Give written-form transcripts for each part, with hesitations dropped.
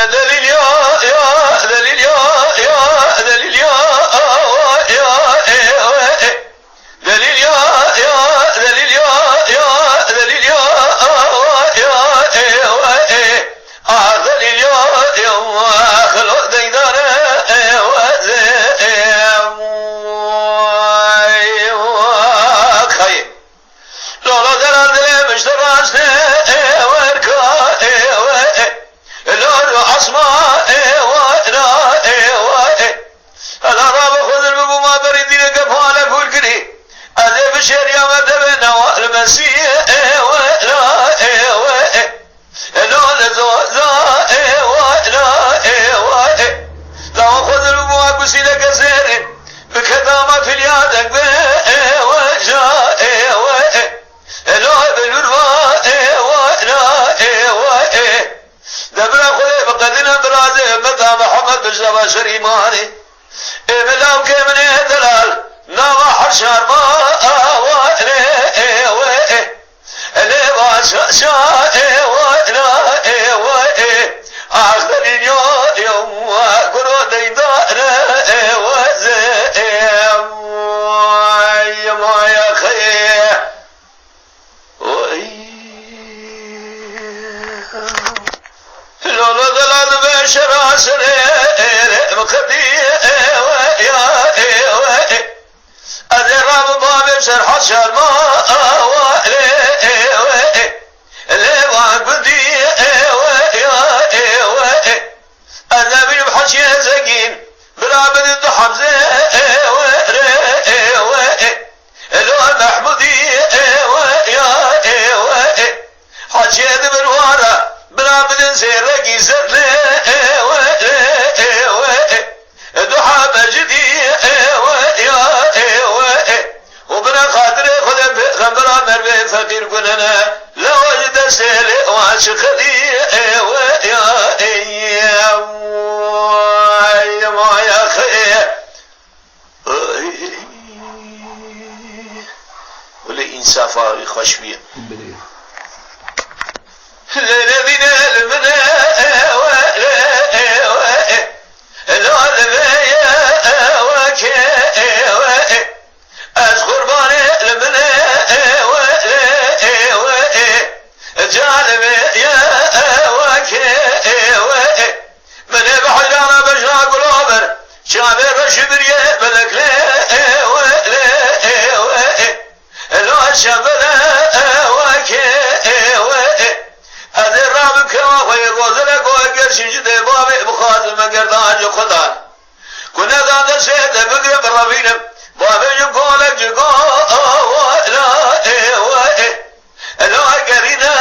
دليل يا دليل يا دليل يا دليل يا دليل يا دليل يا دليل يا خلو ديدار خير لولا دلال دلي مش دراسنا وركا لولو عصما انا راب خذ البابو ما بريدي لقفالك والكري اذي بشير يا مدبنا والمسيح لولا زوزا لا خذ البابو اكسي لك سير بكدامة في اليادك وجا لو بالوروا دبر خذ بقدنا براده مدى محمد بجربا شريماني ملاو كمن دلال ناما حرشار ما لبا شا اخذ اليوم قرو ديدار ما يا خير لولا دلال بشرا سرير مخدي أذرب باب سرح شرما لوان بدي النبي بحشي زقين برابد الضحمزة لوان محمودي حشي بروارة برابد سيرقي زرلي دحى مجدي وبنا قادر خذ غمرا مربي فقير كننا لو وجد سيلي واشخلي ما يا خير ولي انصافا خوشبيه الذين المنى أذكر باني المنى جانب يا من بحجانا بجنا قلوبر شابر شبريه ملك لو شبنا هذا الراب كما خوي غوزلك وقرش جدي بابي بخاطر مقردان جو خدان كنا دادا سيد بقرب ربينا بابي جقولك جقو لا قرينا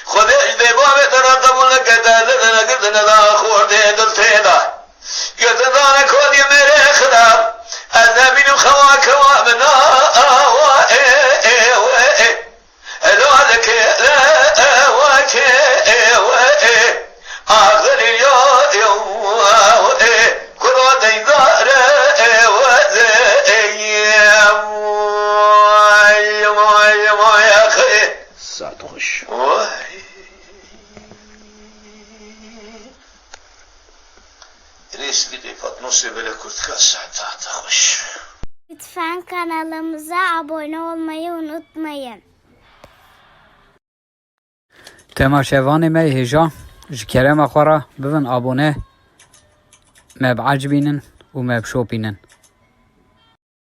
خذ جدي بابي ترقب لك تالنا قدنا لا خور دي دلتينا قدنا كودي ميري خدام النبي الخواك وامنا لك لا آخر اليوم كل ديدار ما يا أخي ساعة تخش ليش دقيقة نص بلكوت ساعة تخش. Lütfen kanalımıza abone olmayı unutmayın. تماشاوان ما هجا جكرم أخورا ببن أبونه ما بعجبينن وما بشوبينن